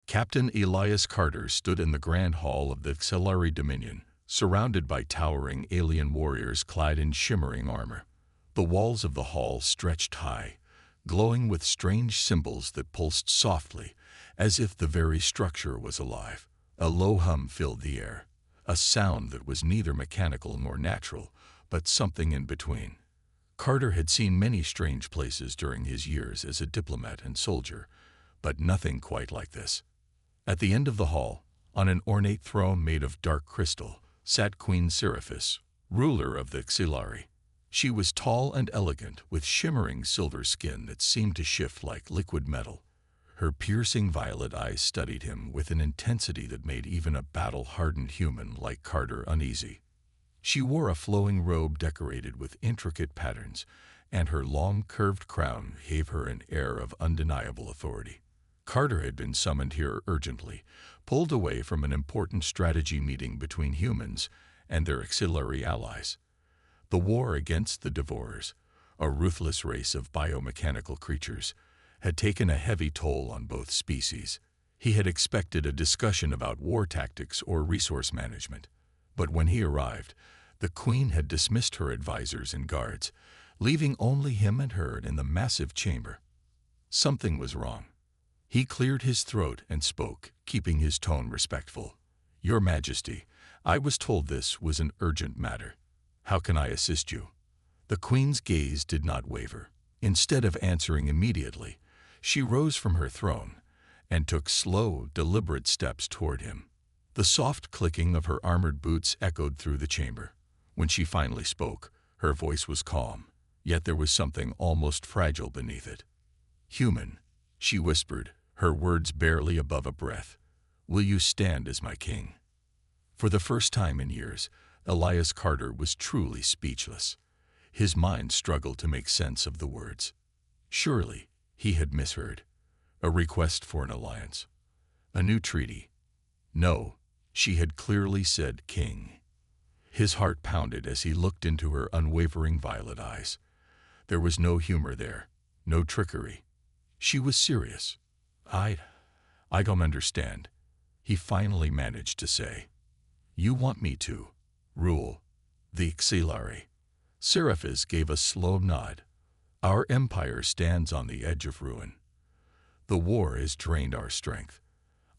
Captain Elias Carter stood in the grand hall of the Xelari Dominion, surrounded by towering alien warriors clad in shimmering armor. The walls of the hall stretched high, glowing with strange symbols that pulsed softly, as if the very structure was alive. A low hum filled the air, a sound that was neither mechanical nor natural, but something in between. Carter had seen many strange places during his years as a diplomat and soldier, but nothing quite like this. At the end of the hall, on an ornate throne made of dark crystal, sat Queen Seraphis, ruler of the Xelari. She was tall and elegant, with shimmering silver skin that seemed to shift like liquid metal. Her piercing violet eyes studied him with an intensity that made even a battle-hardened human like Carter uneasy. She wore a flowing robe decorated with intricate patterns, and her long, curved crown gave her an air of undeniable authority. Carter had been summoned here urgently, pulled away from an important strategy meeting between humans and their Xelari allies. The war against the Devourers, a ruthless race of biomechanical creatures, had taken a heavy toll on both species. He had expected a discussion about war tactics or resource management, but when he arrived, the Queen had dismissed her advisors and guards, leaving only him and her in the massive chamber. Something was wrong. He cleared his throat and spoke, keeping his tone respectful. "Your Majesty, I was told this was an urgent matter. How can I assist you?" The Queen's gaze did not waver. Instead of answering immediately, she rose from her throne and took slow, deliberate steps toward him. The soft clicking of her armored boots echoed through the chamber. When she finally spoke, her voice was calm, yet there was something almost fragile beneath it. "Human," she whispered, her words barely above a breath, "will you stand as my king?" For the first time in years, Elias Carter was truly speechless. His mind struggled to make sense of the words. Surely, he had misheard. A request for an alliance. A new treaty. No, she had clearly said king. His heart pounded as he looked into her unwavering violet eyes. There was no humor there, no trickery. She was serious. I don't understand," he finally managed to say. "You want me to rule the Xelari?" Seraphis gave a slow nod. "Our empire stands on the edge of ruin. The war has drained our strength.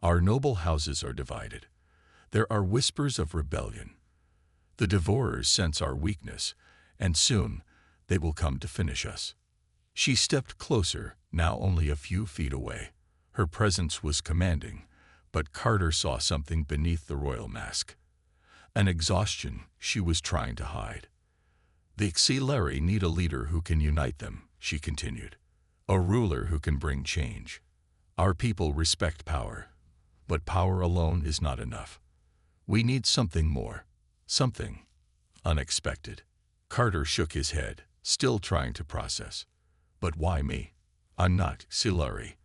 Our noble houses are divided. There are whispers of rebellion. The Devourers sense our weakness, and soon they will come to finish us." She stepped closer, now only a few feet away. Her presence was commanding, but Carter saw something beneath the royal mask. An exhaustion she was trying to hide. "The Xelari need a leader who can unite them," she continued. "A ruler who can bring change. Our people respect power, but power alone is not enough. We need something more, something unexpected." Carter shook his head, still trying to process. "But why me? I'm not Xelari.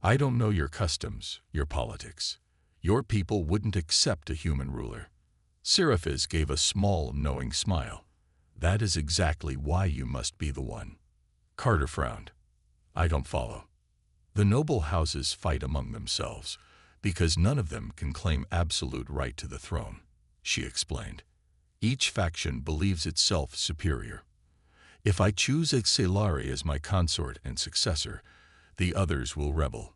I don't know your customs, your politics. Your people wouldn't accept a human ruler." Seraphis gave a small, knowing smile. "That is exactly why you must be the one." Carter frowned. "I don't follow." "The noble houses fight among themselves, because none of them can claim absolute right to the throne," she explained. "Each faction believes itself superior. If I choose a Xelari as my consort and successor, the others will rebel.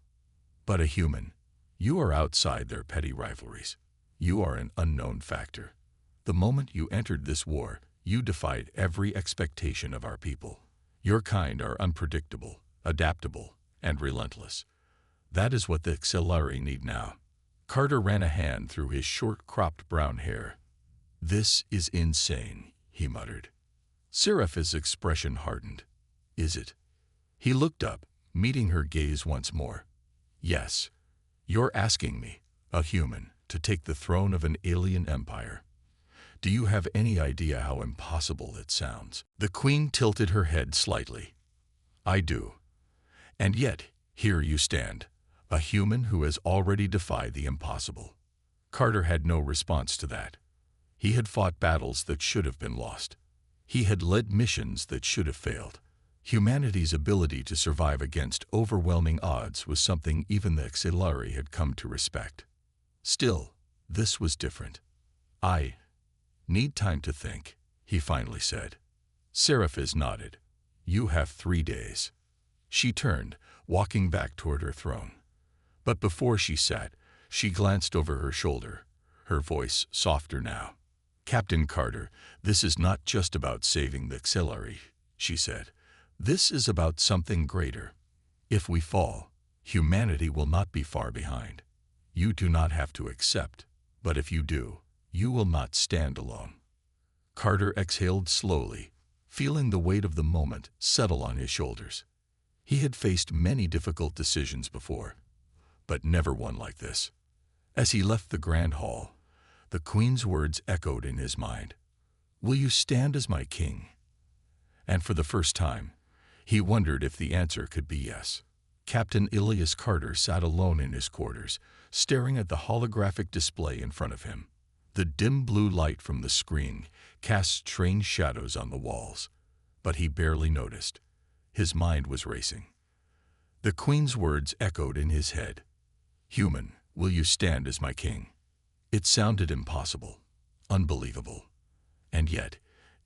But a human, you are outside their petty rivalries. You are an unknown factor. The moment you entered this war, you defied every expectation of our people. Your kind are unpredictable, adaptable, and relentless. That is what the Xelari need now." Carter ran a hand through his short-cropped brown hair. "This is insane," he muttered. Seraphis' expression hardened. "Is it?" He looked up, meeting her gaze once more. "Yes. You're asking me, a human, to take the throne of an alien empire. Do you have any idea how impossible it sounds?" The Queen tilted her head slightly. "I do. And yet, here you stand, a human who has already defied the impossible." Carter had no response to that. He had fought battles that should have been lost. He had led missions that should have failed. Humanity's ability to survive against overwhelming odds was something even the Xilari had come to respect. Still, this was different. "I need time to think," he finally said. Seraphis nodded. "You have 3 days." She turned, walking back toward her throne. But before she sat, she glanced over her shoulder, her voice softer now. "Captain Carter, this is not just about saving the Xilari," she said. "This is about something greater. If we fall, humanity will not be far behind. You do not have to accept, but if you do, you will not stand alone." Carter exhaled slowly, feeling the weight of the moment settle on his shoulders. He had faced many difficult decisions before, but never one like this. As he left the grand hall, the Queen's words echoed in his mind. "Will you stand as my king?" And for the first time, he wondered if the answer could be yes. Captain Ilias Carter sat alone in his quarters, staring at the holographic display in front of him. The dim blue light from the screen cast strange shadows on the walls, but he barely noticed. His mind was racing. The Queen's words echoed in his head. "Human, will you stand as my king?" It sounded impossible, unbelievable. And yet,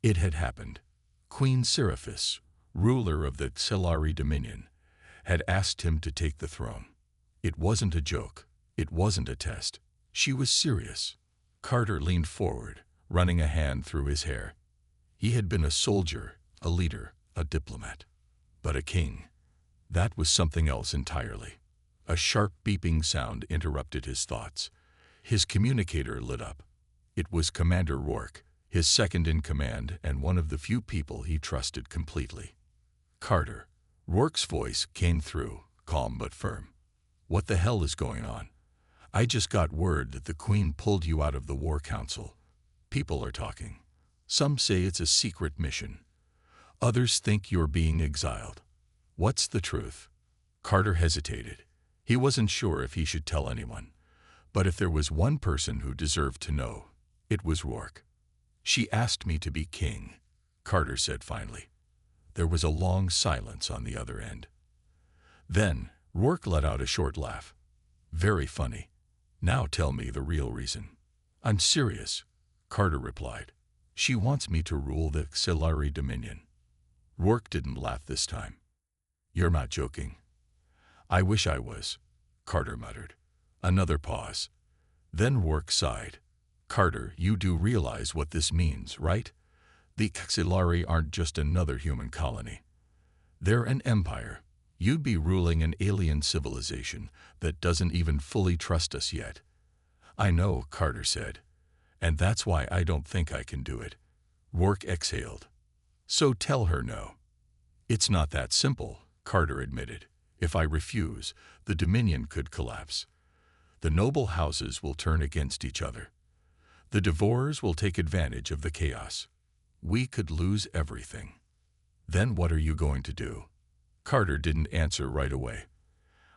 it had happened. Queen Seraphis, ruler of the Xilari Dominion, had asked him to take the throne. It wasn't a joke. It wasn't a test. She was serious. Carter leaned forward, running a hand through his hair. He had been a soldier, a leader, a diplomat. But a king, that was something else entirely. A sharp beeping sound interrupted his thoughts. His communicator lit up. It was Commander Rourke, his second in command and one of the few people he trusted completely. "Carter." Rourke's voice came through, calm but firm. "What the hell is going on? I just got word that the Queen pulled you out of the War Council. People are talking. Some say it's a secret mission. Others think you're being exiled. What's the truth?" Carter hesitated. He wasn't sure if he should tell anyone. But if there was one person who deserved to know, it was Rourke. "She asked me to be king," Carter said finally. There was a long silence on the other end. Then, Rourke let out a short laugh. "Very funny. Now tell me the real reason." "I'm serious," Carter replied. "She wants me to rule the Xilari Dominion." Rourke didn't laugh this time. "You're not joking." "I wish I was," Carter muttered. Another pause. Then Rourke sighed. "Carter, you do realize what this means, right? The Xilari aren't just another human colony. They're an empire. You'd be ruling an alien civilization that doesn't even fully trust us yet." "I know," Carter said. "And that's why I don't think I can do it." Rourke exhaled. "So tell her no." "It's not that simple," Carter admitted. "If I refuse, the Dominion could collapse. The noble houses will turn against each other. The Devourers will take advantage of the chaos. We could lose everything. Then what are you going to do?" Carter didn't answer right away.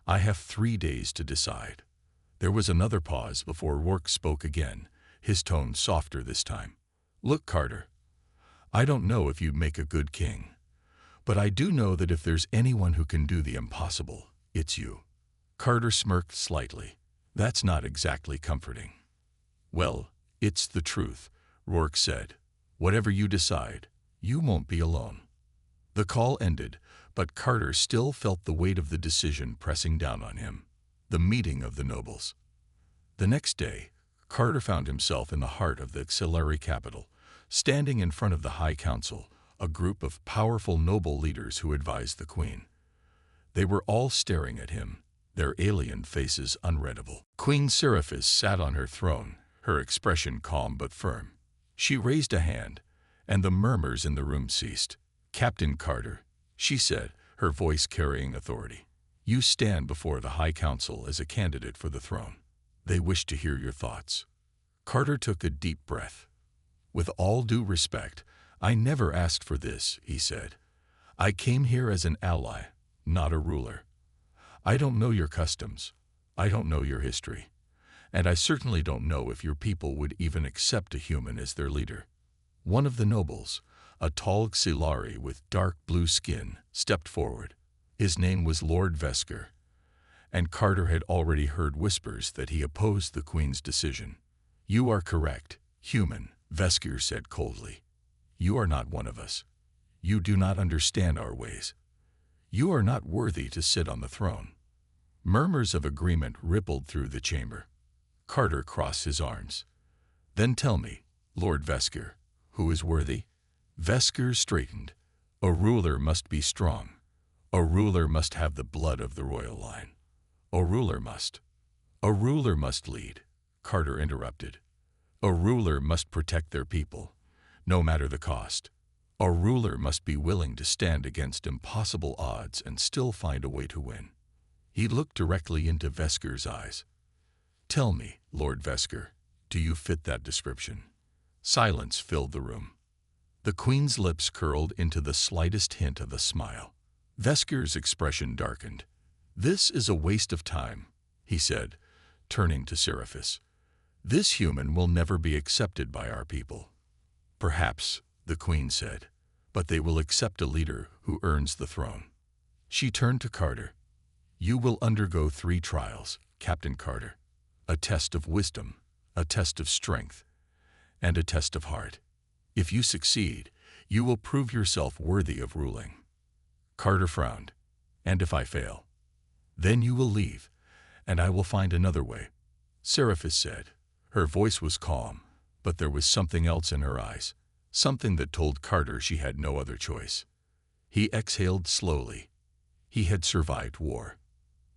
"I have 3 days to decide." There was another pause before Rourke spoke again, his tone softer this time. "Look, Carter, I don't know if you'd make a good king, but I do know that if there's anyone who can do the impossible, it's you." Carter smirked slightly. "That's not exactly comforting." "Well, it's the truth," Rourke said. "Whatever you decide, you won't be alone." The call ended, but Carter still felt the weight of the decision pressing down on him. The meeting of the nobles. The next day, Carter found himself in the heart of the Xilari capital, standing in front of the High Council, a group of powerful noble leaders who advised the Queen. They were all staring at him, their alien faces unreadable. Queen Seraphis sat on her throne, her expression calm but firm. She raised a hand, and the murmurs in the room ceased. "Captain Carter," she said, her voice carrying authority, "you stand before the High Council as a candidate for the throne. They wish to hear your thoughts." Carter took a deep breath. "With all due respect, I never asked for this," he said. "I came here as an ally, not a ruler. I don't know your customs. I don't know your history. And I certainly don't know if your people would even accept a human as their leader." One of the nobles, A tall Xilari with dark blue skin stepped forward. His name was Lord Vesker, and Carter had already heard whispers that he opposed the Queen's decision. "You are correct, human," Vesker said coldly. "You are not one of us. You do not understand our ways. You are not worthy to sit on the throne." Murmurs of agreement rippled through the chamber. Carter crossed his arms. "Then tell me, Lord Vesker, who is worthy?" Vesker straightened. "A ruler must be strong. A ruler must have the blood of the royal line. A ruler must lead," Carter interrupted. "A ruler must protect their people, no matter the cost. A ruler must be willing to stand against impossible odds and still find a way to win." He looked directly into Vesker's eyes. "Tell me, Lord Vesker, do you fit that description?" Silence filled the room. The Queen's lips curled into the slightest hint of a smile. Vesker's expression darkened. "This is a waste of time," he said, turning to Seraphis. "This human will never be accepted by our people." "Perhaps," the Queen said, "but they will accept a leader who earns the throne." She turned to Carter. "You will undergo 3 trials, Captain Carter. A test of wisdom, a test of strength, and a test of heart. If you succeed, you will prove yourself worthy of ruling." Carter frowned. "And if I fail?" "Then you will leave, and I will find another way," Seraphis said. Her voice was calm, but there was something else in her eyes, something that told Carter she had no other choice. He exhaled slowly. He had survived war.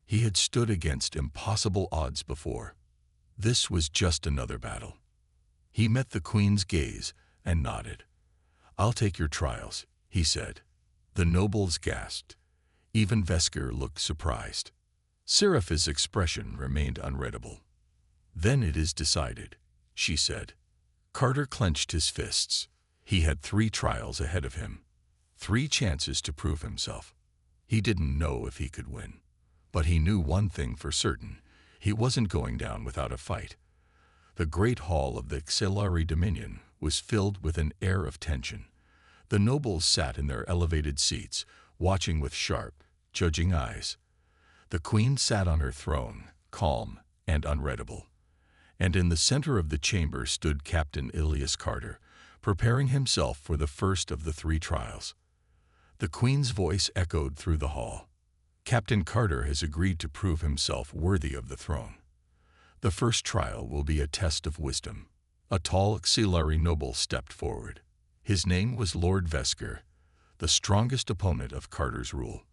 He had stood against impossible odds before. This was just another battle. He met the Queen's gaze and nodded. "I'll take your trials," he said. The nobles gasped. Even Vesker looked surprised. Seraphis' expression remained unreadable. "Then it is decided," she said. Carter clenched his fists. He had 3 trials ahead of him, 3 chances to prove himself. He didn't know if he could win, but he knew one thing for certain: he wasn't going down without a fight. The great hall of the Xilari Dominion was filled with an air of tension. The nobles sat in their elevated seats, watching with sharp, judging eyes. The Queen sat on her throne, calm and unreadable. And in the center of the chamber stood Captain Ilias Carter, preparing himself for the first of the 3 trials. The Queen's voice echoed through the hall. "Captain Carter has agreed to prove himself worthy of the throne. The first trial will be a test of wisdom." A tall Xilari noble stepped forward. His name was Lord Vesker, the strongest opponent of Carter's rule.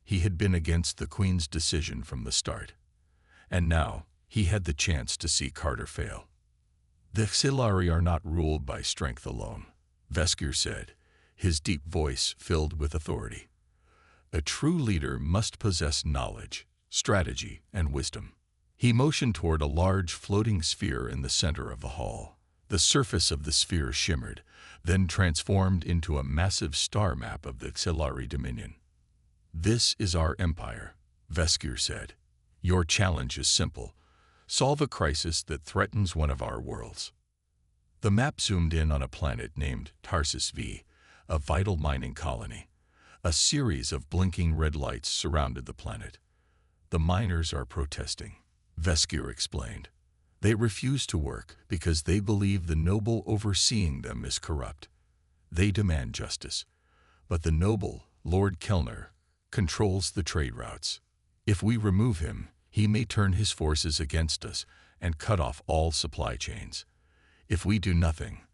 He had been against the Queen's decision from the start, and now he had the chance to see Carter fail. "The Xilari are not ruled by strength alone," Vesker said, his deep voice filled with authority. "A true leader must possess knowledge, strategy, and wisdom." He motioned toward a large floating sphere in the center of the hall. The surface of the sphere shimmered, then transformed into a massive star map of the Xilari Dominion. "This is our empire," Vesker said. "Your challenge is simple: solve a crisis that threatens one of our worlds." The map zoomed in on a planet named Tarsus V, a vital mining colony. A series of blinking red lights surrounded the planet. "The miners are protesting," Vesker explained. "They refuse to work because they believe the noble overseeing them is corrupt. They demand justice. But the noble, Lord Kellner, controls the trade routes. If we remove him, he may turn his forces against us and cut off all supply chains. If we do nothing,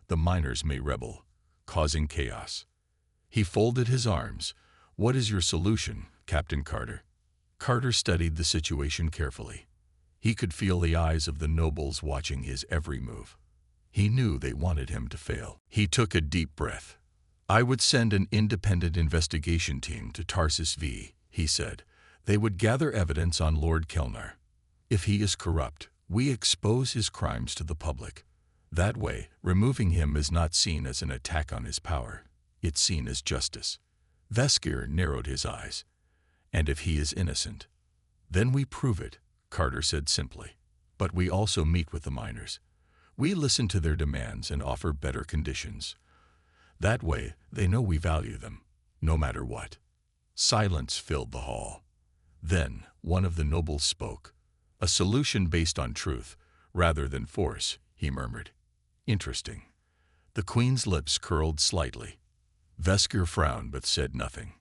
the miners may rebel, causing chaos." He folded his arms. "What is your solution, Captain Carter?" Carter studied the situation carefully. He could feel the eyes of the nobles watching his every move. He knew they wanted him to fail. He took a deep breath. "I would send an independent investigation team to Tarsus V," he said. "They would gather evidence on Lord Kellner. If he is corrupt, we expose his crimes to the public. That way, removing him is not seen as an attack on his power. It's seen as justice." Vesker narrowed his eyes. "And if he is innocent?" "Then we prove it," Carter said simply. "But we also meet with the miners. We listen to their demands and offer better conditions. That way, they know we value them, no matter what." Silence filled the hall. Then, one of the nobles spoke. "A solution based on truth, rather than force," he murmured. "Interesting." The queen's lips curled slightly. Vesker frowned but said nothing.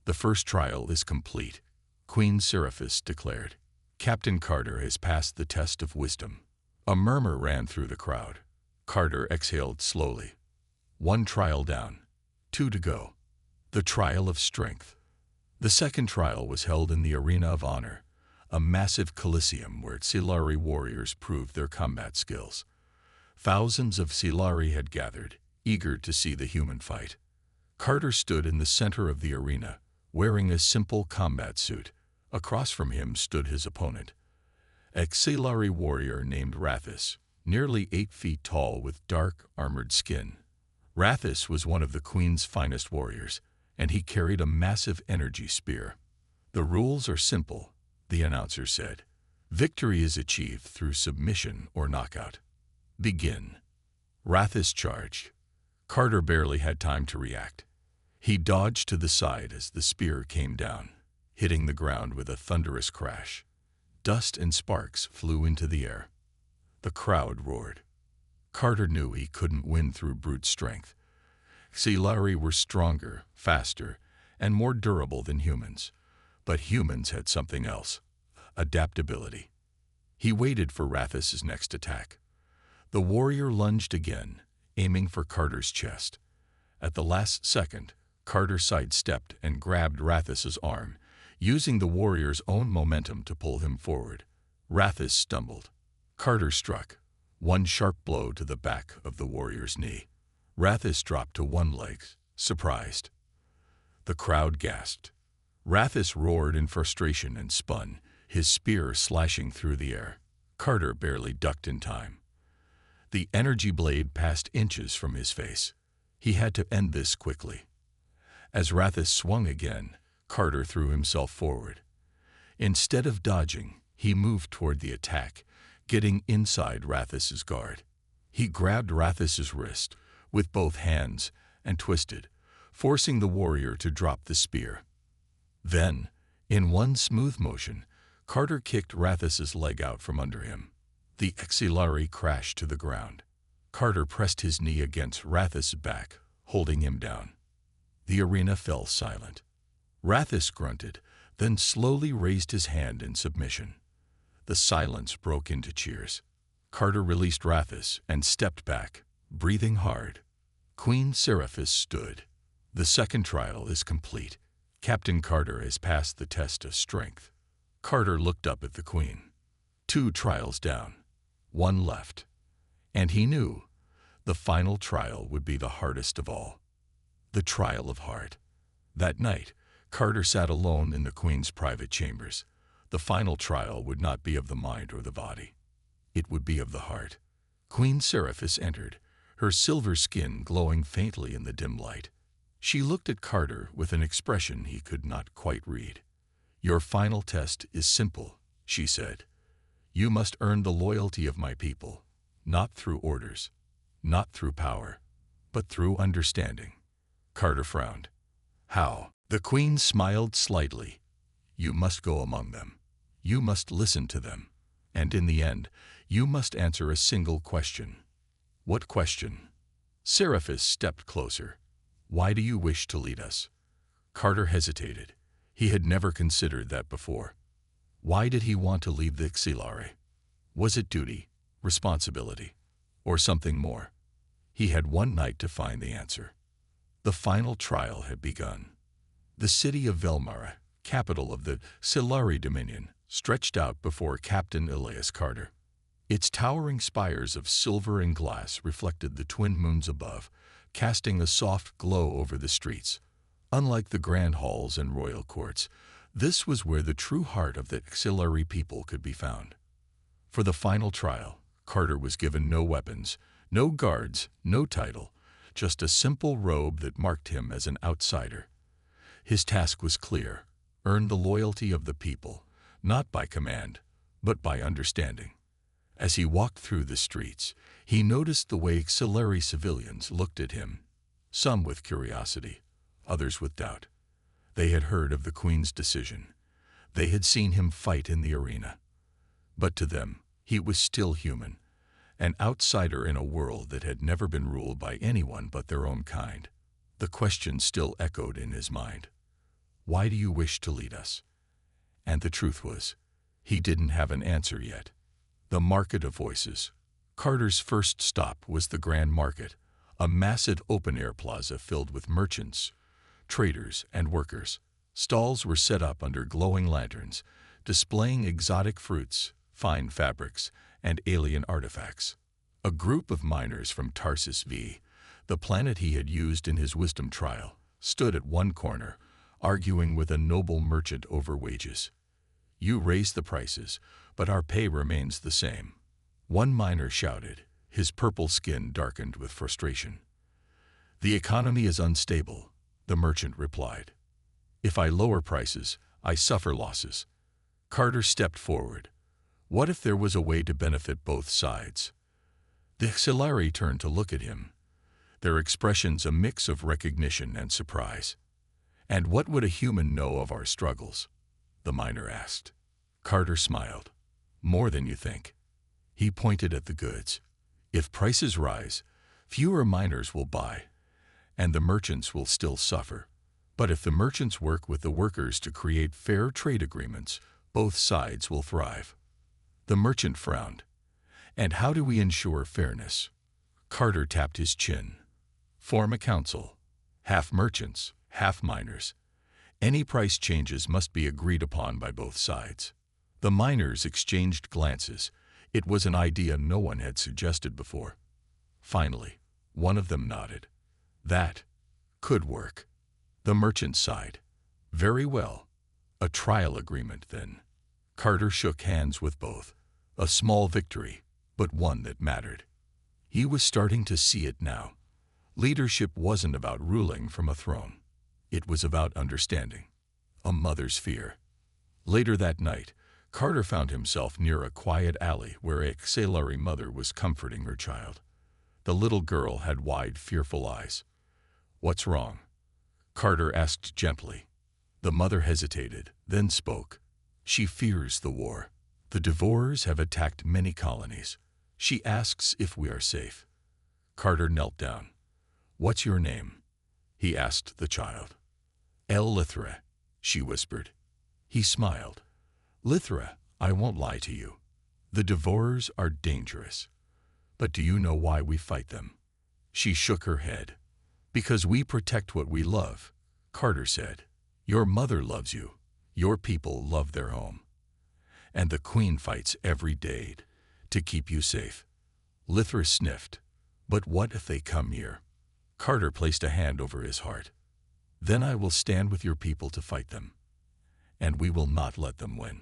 "The first trial is complete," Queen Seraphis declared. "Captain Carter has passed the test of wisdom." A murmur ran through the crowd. Carter exhaled slowly. One trial down, 2 to go. The trial of strength. The second trial was held in the Arena of Honor, a massive coliseum where Xilari warriors proved their combat skills. Thousands of Xilari had gathered, eager to see the human fight. Carter stood in the center of the arena, wearing a simple combat suit. Across from him stood his opponent, a Xilari warrior named Rathis, nearly 8 feet tall with dark, armored skin. Rathis was one of the queen's finest warriors, and he carried a massive energy spear. "The rules are simple," the announcer said. "Victory is achieved through submission or knockout. Begin." Rathis charged. Carter barely had time to react. He dodged to the side as the spear came down, hitting the ground with a thunderous crash. Dust and sparks flew into the air. The crowd roared. Carter knew he couldn't win through brute strength. Xilari were stronger, faster, and more durable than humans. But humans had something else: adaptability. He waited for Rathis's next attack. The warrior lunged again, aiming for Carter's chest. At the last second, Carter sidestepped and grabbed Rathis's arm, using the warrior's own momentum to pull him forward. Rathis stumbled. Carter struck, one sharp blow to the back of the warrior's knee. Rathis dropped to one leg, surprised. The crowd gasped. Rathis roared in frustration and spun, his spear slashing through the air. Carter barely ducked in time. The energy blade passed inches from his face. He had to end this quickly. As Rathis swung again, Carter threw himself forward. Instead of dodging, he moved toward the attack, getting inside Rathis's guard. He grabbed Rathis's wrist with both hands and twisted, forcing the warrior to drop the spear. Then, in one smooth motion, Carter kicked Rathis's leg out from under him. The Xilari crashed to the ground. Carter pressed his knee against Rathis's back, holding him down. The arena fell silent. Rathis grunted, then slowly raised his hand in submission. The silence broke into cheers. Carter released Rathis and stepped back, breathing hard. Queen Seraphis stood. "The second trial is complete. Captain Carter has passed the test of strength." Carter looked up at the queen. 2 trials down, 1 left. And he knew the final trial would be the hardest of all. The trial of heart. That night, Carter sat alone in the queen's private chambers. The final trial would not be of the mind or the body. It would be of the heart. Queen Seraphis entered, her silver skin glowing faintly in the dim light. She looked at Carter with an expression he could not quite read. "Your final test is simple," she said. "You must earn the loyalty of my people, not through orders, not through power, but through understanding." Carter frowned. "How?" The queen smiled slightly. "You must go among them. You must listen to them. And in the end, you must answer a single question." "What question?" Seraphis stepped closer. "Why do you wish to lead us?" Carter hesitated. He had never considered that before. Why did he want to lead the Xilari? Was it duty, responsibility, or something more? He had one night to find the answer. The final trial had begun. The city of Velmara, capital of the Xilari Dominion, stretched out before Captain Elias Carter. Its towering spires of silver and glass reflected the twin moons above, casting a soft glow over the streets. Unlike the grand halls and royal courts, this was where the true heart of the Xilari people could be found. For the final trial, Carter was given no weapons, no guards, no title, just a simple robe that marked him as an outsider. His task was clear: earn the loyalty of the people, not by command, but by understanding. As he walked through the streets, he noticed the way Xilari civilians looked at him. some with curiosity, others with doubt. They had heard of the Queen's decision. They had seen him fight in the arena. But to them, he was still human, an outsider in a world that had never been ruled by anyone but their own kind. The question still echoed in his mind. Why do you wish to lead us? And the truth was, he didn't have an answer yet. The Market of Voices. Carter's first stop was the Grand Market, a massive open-air plaza filled with merchants, traders, and workers. Stalls were set up under glowing lanterns, displaying exotic fruits, fine fabrics, and alien artifacts. A group of miners from Tarsus V, the planet he had used in his wisdom trial, stood at one corner, arguing with a noble merchant over wages. You raise the prices, but our pay remains the same. One miner shouted, his purple skin darkened with frustration. The economy is unstable, the merchant replied. If I lower prices, I suffer losses. Carter stepped forward. What if there was a way to benefit both sides? The Xilari turned to look at him, their expressions a mix of recognition and surprise. And what would a human know of our struggles? The miner asked. Carter smiled. More than you think. He pointed at the goods. If prices rise, fewer miners will buy, and the merchants will still suffer. But if the merchants work with the workers to create fair trade agreements, both sides will thrive. The merchant frowned. And how do we ensure fairness? Carter tapped his chin. Form a council. Half merchants, half miners. Any price changes must be agreed upon by both sides. The miners exchanged glances. It was an idea no one had suggested before. Finally, one of them nodded. That could work. The merchant sighed. Very well. A trial agreement, then. Carter shook hands with both. A small victory, but one that mattered. He was starting to see it now. Leadership wasn't about ruling from a throne. It was about understanding. A mother's fear. Later that night, Carter found himself near a quiet alley where a Xilari mother was comforting her child. The little girl had wide, fearful eyes. What's wrong? Carter asked gently. The mother hesitated, then spoke. She fears the war. The Devourers have attacked many colonies. She asks if we are safe. Carter knelt down. What's your name? He asked the child. El Lithra, she whispered. He smiled. Lithra, I won't lie to you. The Devourers are dangerous. But do you know why we fight them? She shook her head. Because we protect what we love, Carter said. Your mother loves you. Your people love their home. And the Queen fights every day to keep you safe. Lithra sniffed. But what if they come here? Carter placed a hand over his heart. Then I will stand with your people to fight them. And we will not let them win.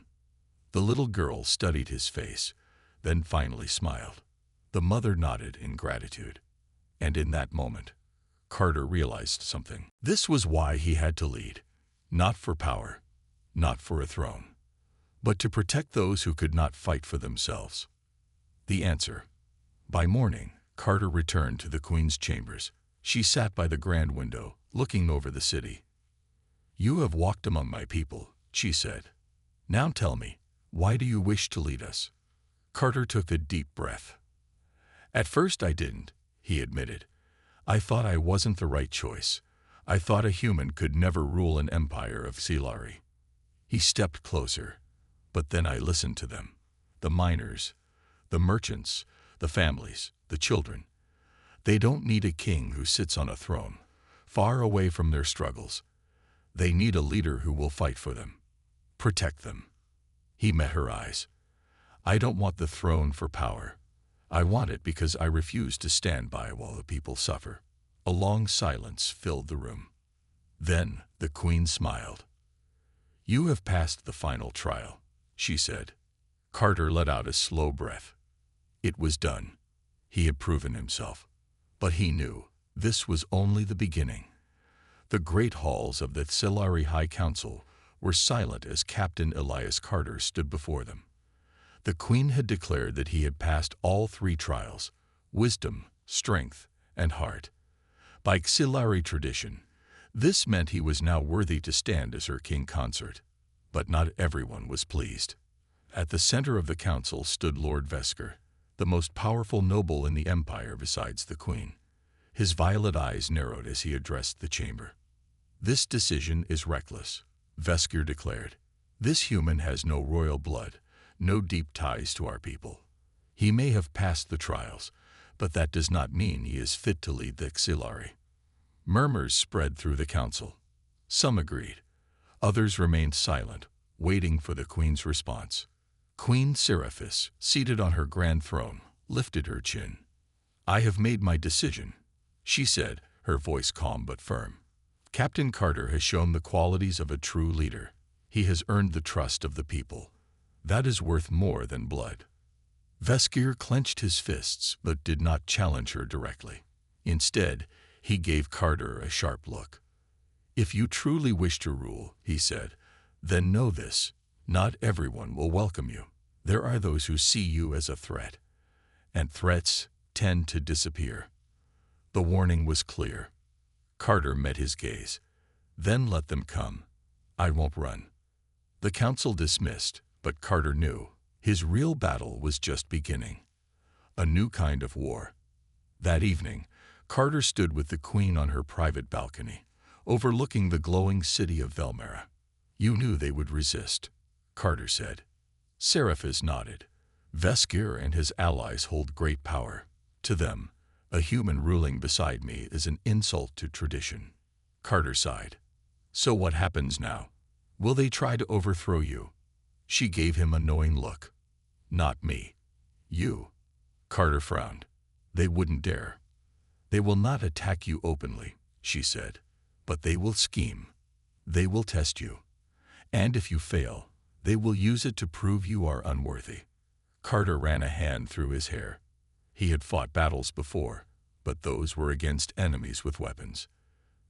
The little girl studied his face, then finally smiled. The mother nodded in gratitude. And in that moment, Carter realized something. This was why he had to lead. Not for power, not for a throne, but to protect those who could not fight for themselves. The answer. By morning, Carter returned to the Queen's chambers. She sat by the grand window, looking over the city. You have walked among my people, she said. Now tell me, why do you wish to lead us? Carter took a deep breath. At first I didn't, he admitted. I thought I wasn't the right choice. I thought a human could never rule an empire of Xilari. He stepped closer, but then I listened to them. The miners, the merchants, the families, the children. They don't need a king who sits on a throne, far away from their struggles. They need a leader who will fight for them, protect them. He met her eyes. I don't want the throne for power. I want it because I refuse to stand by while the people suffer. A long silence filled the room. Then the Queen smiled. You have passed the final trial, she said. Carter let out a slow breath. It was done. He had proven himself. But he knew this was only the beginning. The great halls of the Xilari High Council were silent as Captain Elias Carter stood before them. The Queen had declared that he had passed all three trials, wisdom, strength, and heart. By Xilari tradition, this meant he was now worthy to stand as her king consort. But not everyone was pleased. At the center of the council stood Lord Vesker, the most powerful noble in the empire besides the queen. His violet eyes narrowed as he addressed the chamber. "This decision is reckless," Vesker declared. "This human has no royal blood, no deep ties to our people. He may have passed the trials, but that does not mean he is fit to lead the Xilari." Murmurs spread through the council. Some agreed. Others remained silent, waiting for the queen's response. Queen Seraphis, seated on her grand throne, lifted her chin. "I have made my decision," she said, her voice calm but firm. "Captain Carter has shown the qualities of a true leader. He has earned the trust of the people. That is worth more than blood." Vesker clenched his fists but did not challenge her directly. Instead, he gave Carter a sharp look. "If you truly wish to rule," he said, "then know this. Not everyone will welcome you. There are those who see you as a threat, and threats tend to disappear." The warning was clear. Carter met his gaze. "Then let them come. I won't run." The council dismissed, but Carter knew his real battle was just beginning. A new kind of war. That evening, Carter stood with the queen on her private balcony, overlooking the glowing city of Velmera. "You knew they would resist," Carter said. Seraphis nodded. "Vesker and his allies hold great power. To them, a human ruling beside me is an insult to tradition." Carter sighed. "So what happens now? Will they try to overthrow you?" She gave him a knowing look. "Not me. You." Carter frowned. "They wouldn't dare." "They will not attack you openly," she said, "but they will scheme. They will test you. And if you fail, they will use it to prove you are unworthy." Carter ran a hand through his hair. He had fought battles before, but those were against enemies with weapons.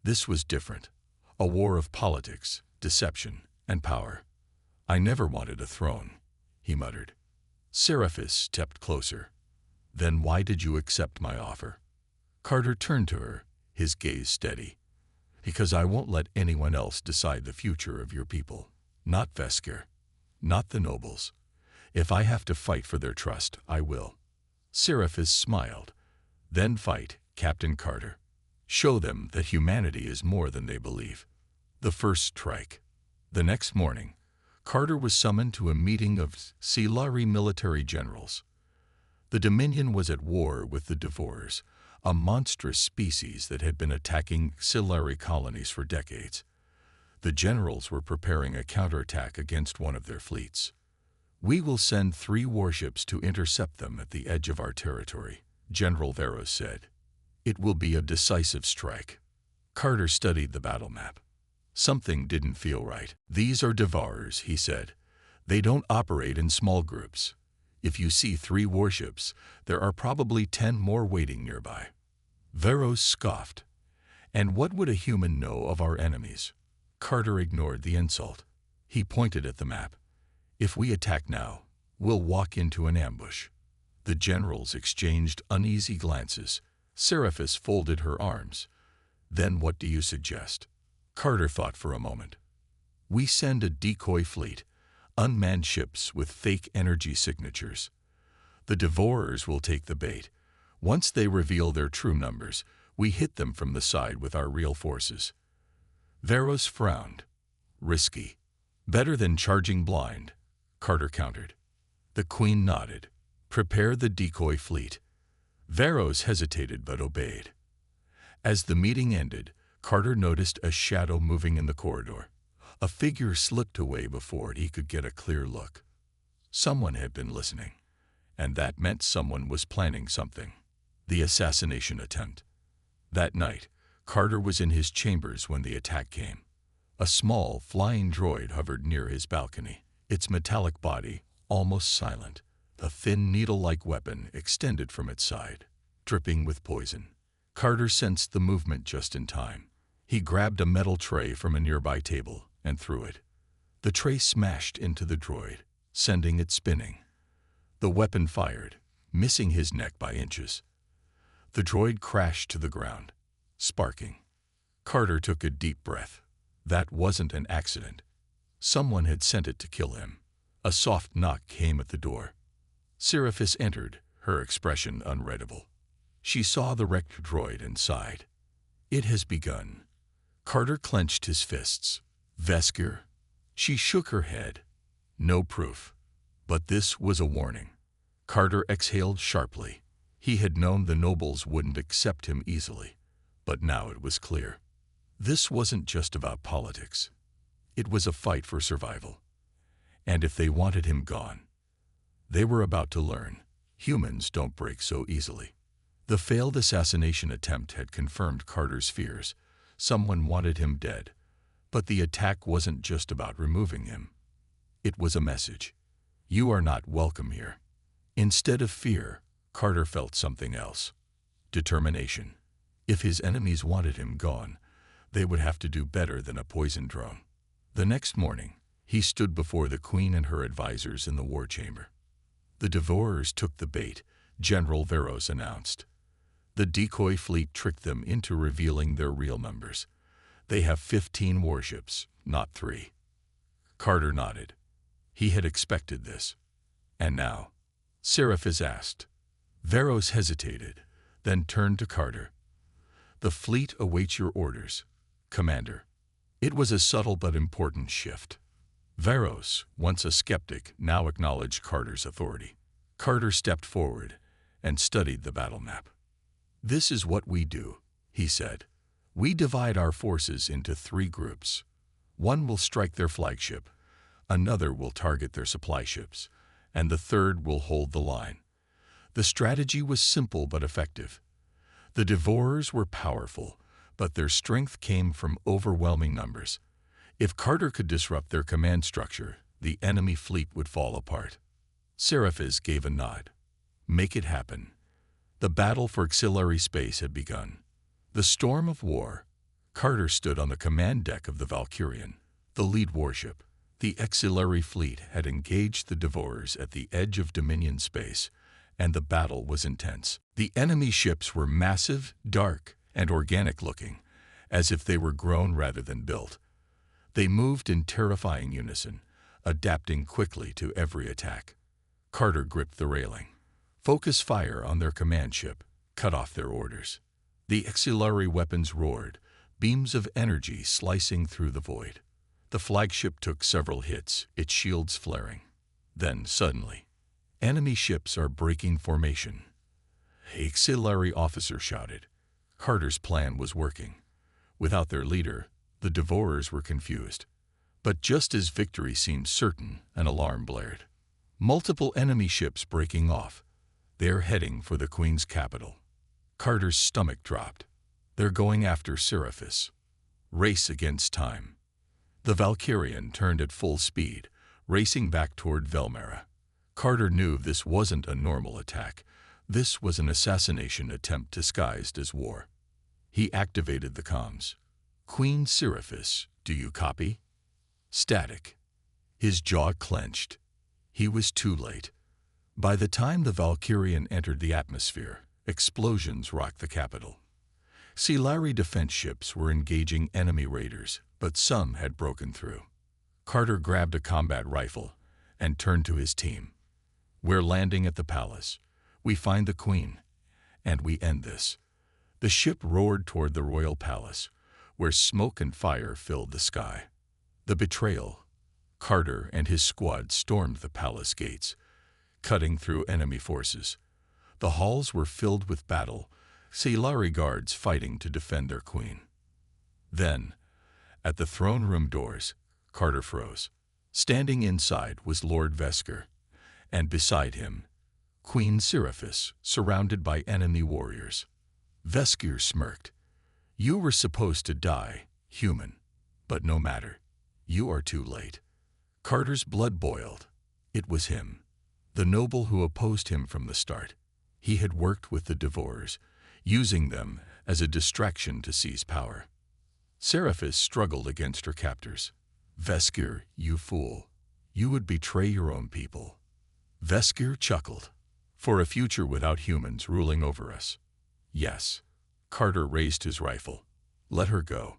This was different. A war of politics, deception, and power. "I never wanted a throne," he muttered. Seraphis stepped closer. "Then why did you accept my offer?" Carter turned to her, his gaze steady. "Because I won't let anyone else decide the future of your people. Not Vesker. Not the nobles. If I have to fight for their trust, I will." Seraphis smiled. "Then fight, Captain Carter. Show them that humanity is more than they believe." The first strike. The next morning, Carter was summoned to a meeting of Xilari military generals. The Dominion was at war with the Devourers, a monstrous species that had been attacking Xilari colonies for decades. The generals were preparing a counterattack against one of their fleets. "We will send 3 warships to intercept them at the edge of our territory," General Veros said. "It will be a decisive strike." Carter studied the battle map. Something didn't feel right. "These are Devourers," he said. "They don't operate in small groups. If you see 3 warships, there are probably 10 more waiting nearby." Veros scoffed. "And what would a human know of our enemies?" Carter ignored the insult. He pointed at the map. "If we attack now, we'll walk into an ambush." The generals exchanged uneasy glances. Seraphis folded her arms. "Then what do you suggest?" Carter thought for a moment. "We send a decoy fleet, unmanned ships with fake energy signatures. The Devourers will take the bait. Once they reveal their true numbers, we hit them from the side with our real forces." Veros frowned. "Risky." "Better than charging blind," Carter countered. The Queen nodded. "Prepare the decoy fleet." Veros hesitated but obeyed. As the meeting ended, Carter noticed a shadow moving in the corridor. A figure slipped away before he could get a clear look. Someone had been listening, and that meant someone was planning something. The assassination attempt. That night, Carter was in his chambers when the attack came. A small, flying droid hovered near his balcony, its metallic body almost silent. A thin, needle-like weapon extended from its side, dripping with poison. Carter sensed the movement just in time. He grabbed a metal tray from a nearby table and threw it. The tray smashed into the droid, sending it spinning. The weapon fired, missing his neck by inches. The droid crashed to the ground. sparking. Carter took a deep breath. That wasn't an accident. Someone had sent it to kill him. A soft knock came at the door. Scifi entered, her expression unreadable. She saw the wrecked droid and sighed. It has begun. Carter clenched his fists. Vesker? She shook her head. No proof. But this was a warning. Carter exhaled sharply. He had known the nobles wouldn't accept him easily. But now it was clear. This wasn't just about politics. It was a fight for survival. And if they wanted him gone, they were about to learn. Humans don't break so easily. The failed assassination attempt had confirmed Carter's fears. Someone wanted him dead. But the attack wasn't just about removing him. It was a message. You are not welcome here. Instead of fear, Carter felt something else. Determination. If his enemies wanted him gone, they would have to do better than a poison drone. The next morning, he stood before the Queen and her advisors in the war chamber. The Devourers took the bait, General Veros announced. The decoy fleet tricked them into revealing their real numbers. They have 15 warships, not 3. Carter nodded. He had expected this. And now? Scifi asked. Veros hesitated, then turned to Carter. The fleet awaits your orders, Commander. It was a subtle but important shift. Veros, once a skeptic, now acknowledged Carter's authority. Carter stepped forward and studied the battle map. This is what we do, he said. We divide our forces into 3 groups. One will strike their flagship, another will target their supply ships, and the third will hold the line. The strategy was simple but effective. The Devourers were powerful, but their strength came from overwhelming numbers. If Carter could disrupt their command structure, the enemy fleet would fall apart. Scifi gave a nod. Make it happen. The battle for auxiliary space had begun. The storm of war. Carter stood on the command deck of the Valkyrian, the lead warship. The auxiliary fleet had engaged the Devourers at the edge of Dominion space, and the battle was intense. The enemy ships were massive, dark, and organic-looking, as if they were grown rather than built. They moved in terrifying unison, adapting quickly to every attack. Carter gripped the railing. Focus fire on their command ship. Cut off their orders. The auxiliary weapons roared, beams of energy slicing through the void. The flagship took several hits, its shields flaring. Then, suddenly, enemy ships are breaking formation. The auxiliary officer shouted. Carter's plan was working. Without their leader, the Devourers were confused. But just as victory seemed certain, an alarm blared. Multiple enemy ships breaking off. They're heading for the Queen's capital. Carter's stomach dropped. They're going after Scifi. Race against time. The Valkyrian turned at full speed, racing back toward Velmera. Carter knew this wasn't a normal attack. This was an assassination attempt disguised as war. He activated the comms. Queen Scifi, do you copy? Static. His jaw clenched. He was too late. By the time the Valkyrian entered the atmosphere, explosions rocked the capital. Auxiliary defense ships were engaging enemy raiders, but some had broken through. Carter grabbed a combat rifle and turned to his team. We're landing at the palace. We find the Queen, and we end this. The ship roared toward the royal palace, where smoke and fire filled the sky. The betrayal. Carter and his squad stormed the palace gates, cutting through enemy forces. The halls were filled with battle, Auxiliary guards fighting to defend their queen. Then, at the throne room doors, Carter froze. Standing inside was Lord Vesker, and beside him, Queen Scifi, surrounded by enemy warriors. Vesker smirked. You were supposed to die, human. But no matter. You are too late. Carter's blood boiled. It was him, the noble who opposed him from the start. He had worked with the Devourers, using them as a distraction to seize power. Scifi struggled against her captors. Vesker, you fool. You would betray your own people. Vesker chuckled. For a future without humans ruling over us. Yes. Carter raised his rifle. Let her go.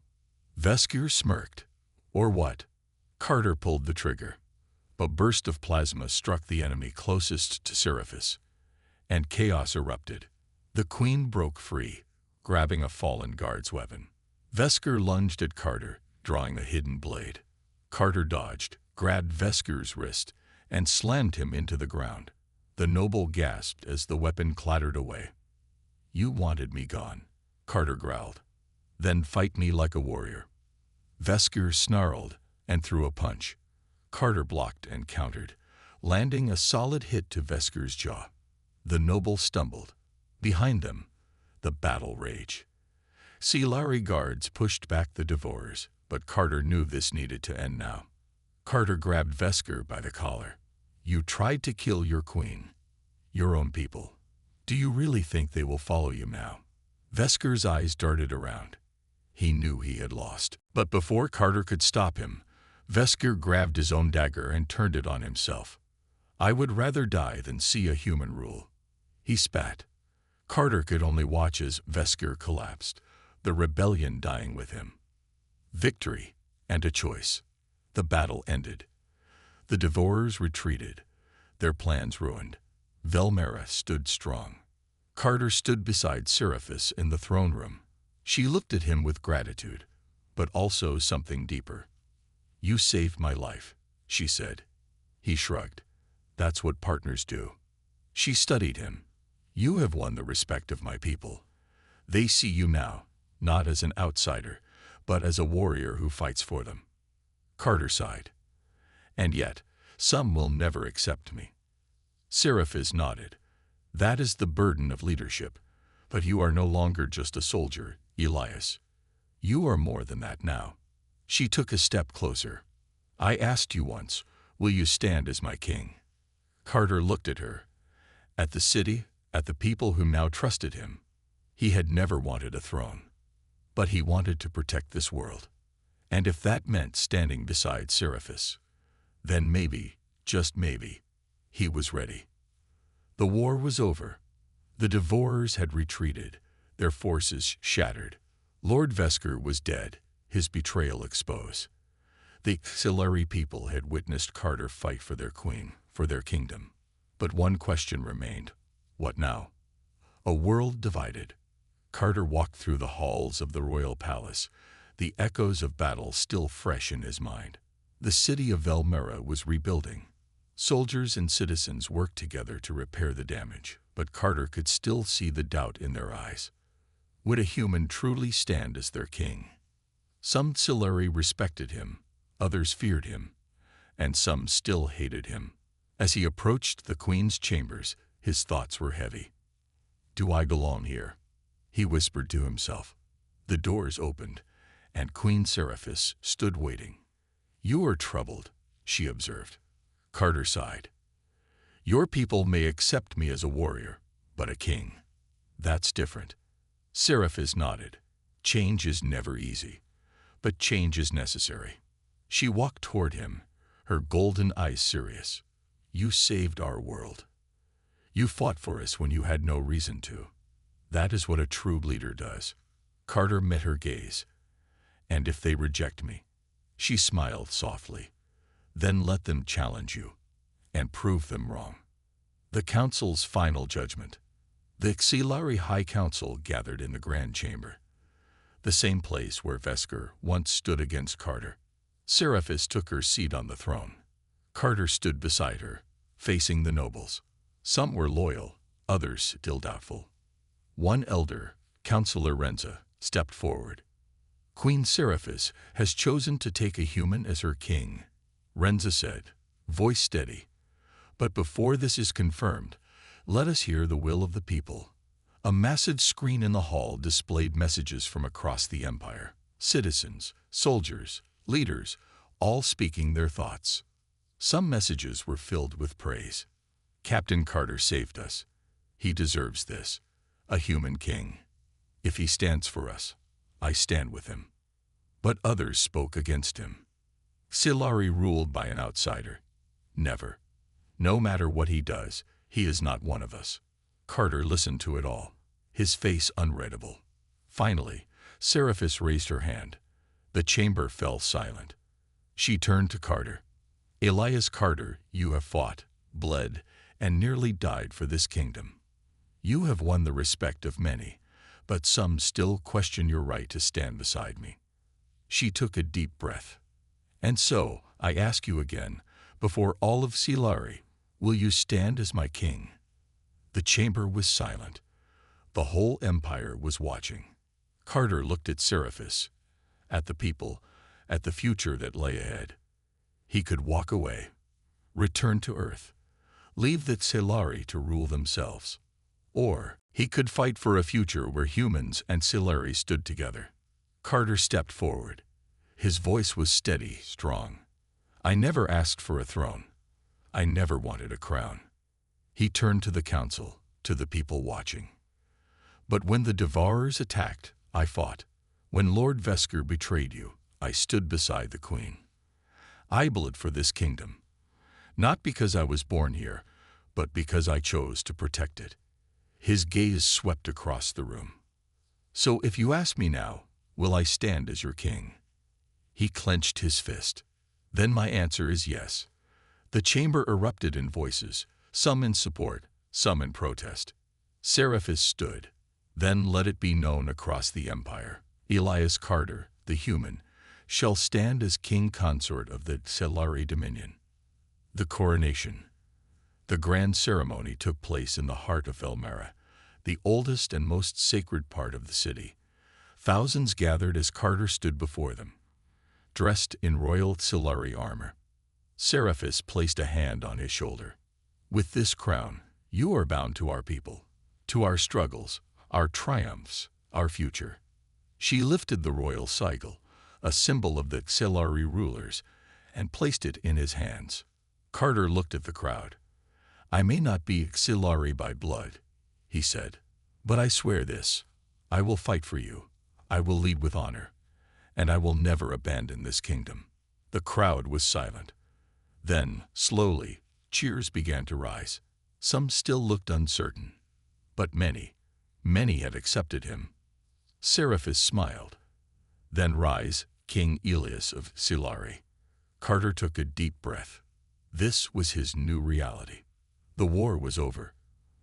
Vesker smirked. Or what? Carter pulled the trigger. A burst of plasma struck the enemy closest to Seraphis, and chaos erupted. The queen broke free, grabbing a fallen guard's weapon. Vesker lunged at Carter, drawing a hidden blade. Carter dodged, grabbed Vesker's wrist, and slammed him into the ground. The noble gasped as the weapon clattered away. You wanted me gone, Carter growled. Then fight me like a warrior. Vesker snarled and threw a punch. Carter blocked and countered, landing a solid hit to Vesker's jaw. The noble stumbled. Behind them, the battle raged. Scifi guards pushed back the Devourers, but Carter knew this needed to end now. Carter grabbed Vesker by the collar. You tried to kill your queen, your own people. Do you really think they will follow you now? Vesker's eyes darted around. He knew he had lost. But before Carter could stop him, Vesker grabbed his own dagger and turned it on himself. I would rather die than see a human rule. He spat. Carter could only watch as Vesker collapsed, the rebellion dying with him. Victory and a choice. The battle ended. The Devourers retreated, their plans ruined. Velmera stood strong. Carter stood beside Seraphis in the throne room. She looked at him with gratitude, but also something deeper. You saved my life, she said. He shrugged. That's what partners do. She studied him. You have won the respect of my people. They see you now, not as an outsider, but as a warrior who fights for them. Carter sighed. And yet, some will never accept me. Seraphis nodded. That is the burden of leadership. But you are no longer just a soldier, Elias. You are more than that now. She took a step closer. I asked you once, will you stand as my king? Carter looked at her, at the city, at the people who now trusted him. He had never wanted a throne, but he wanted to protect this world. And if that meant standing beside Seraphis, then maybe, just maybe, he was ready. The war was over. The Devourers had retreated, their forces shattered. Lord Vesker was dead, his betrayal exposed. The Scifi people had witnessed Carter fight for their queen, for their kingdom. But one question remained. What now? A world divided. Carter walked through the halls of the royal palace, the echoes of battle still fresh in his mind. The city of Velmera was rebuilding. Soldiers and citizens worked together to repair the damage, but Carter could still see the doubt in their eyes. Would a human truly stand as their king? Some Scifi respected him, others feared him, and some still hated him. As he approached the queen's chambers, his thoughts were heavy. Do I belong here? He whispered to himself. The doors opened, and Queen Seraphis stood waiting. You are troubled, she observed. Carter sighed. Your people may accept me as a warrior, but a king. That's different. Seraphis nodded. Change is never easy, but change is necessary. She walked toward him, her golden eyes serious. You saved our world. You fought for us when you had no reason to. That is what a true leader does. Carter met her gaze. And if they reject me? She smiled softly. Then let them challenge you, and prove them wrong. The council's final judgment. The Scifi High Council gathered in the Grand Chamber, the same place where Vesker once stood against Carter. Seraphis took her seat on the throne. Carter stood beside her, facing the nobles. Some were loyal, others still doubtful. One elder, Councillor Renza, stepped forward. Queen Seraphis has chosen to take a human as her king, Renza said, voice steady. But before this is confirmed, let us hear the will of the people. A massive screen in the hall displayed messages from across the empire. Citizens, soldiers, leaders, all speaking their thoughts. Some messages were filled with praise. Captain Carter saved us. He deserves this. A human king. If he stands for us, I stand with him. But others spoke against him. Scifi ruled by an outsider. Never. No matter what he does, he is not one of us. Carter listened to it all, his face unreadable. Finally, Seraphis raised her hand. The chamber fell silent. She turned to Carter. "Elias Carter, you have fought, bled, and nearly died for this kingdom. You have won the respect of many, but some still question your right to stand beside me." She took a deep breath. "And so, I ask you again, before all of Silari, will you stand as my king?" The chamber was silent. The whole empire was watching. Carter looked at Seraphis, at the people, at the future that lay ahead. He could walk away, return to Earth, leave the Silari to rule themselves. Or he could fight for a future where humans and Silari stood together. Carter stepped forward. His voice was steady, strong. "I never asked for a throne. I never wanted a crown." He turned to the council, to the people watching. "But when the Devourers attacked, I fought. When Lord Vesker betrayed you, I stood beside the queen. I bled for this kingdom, not because I was born here, but because I chose to protect it." His gaze swept across the room. "So if you ask me now, will I stand as your king?" He clenched his fist. "Then my answer is yes." The chamber erupted in voices, some in support, some in protest. Seraphis stood. "Then let it be known across the empire, Elias Carter, the human, shall stand as king consort of the Silari dominion." The coronation. The grand ceremony took place in the heart of Elmera, the oldest and most sacred part of the city. Thousands gathered as Carter stood before them, dressed in royal Silari armor. Seraphis placed a hand on his shoulder. "With this crown, you are bound to our people, to our struggles, our triumphs, our future." She lifted the royal sigil, a symbol of the Silari rulers, and placed it in his hands. Carter looked at the crowd. "I may not be Silari by blood," he said, "but I swear this. I will fight for you. I will lead with honor. And I will never abandon this kingdom." The crowd was silent. Then, slowly, cheers began to rise. Some still looked uncertain, but many had accepted him. Seraphis smiled. "Then rise, King Elias of Silari." Carter took a deep breath. This was his new reality. The war was over,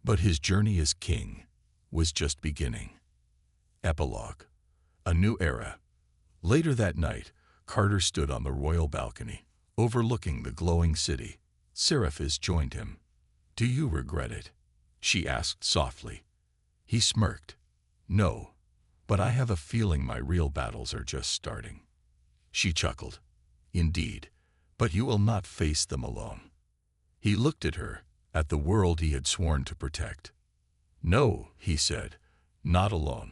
but his journey as king was just beginning. Epilogue. A new era. Later that night, Carter stood on the royal balcony, overlooking the glowing city. Seraphis joined him. "Do you regret it?" she asked softly. He smirked. "No, but I have a feeling my real battles are just starting." She chuckled. "Indeed, but you will not face them alone." He looked at her, at the world he had sworn to protect. "No," he said, "not alone."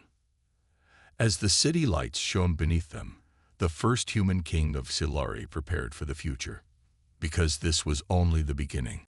As the city lights shone beneath them, the first human king of Silari prepared for the future. Because this was only the beginning.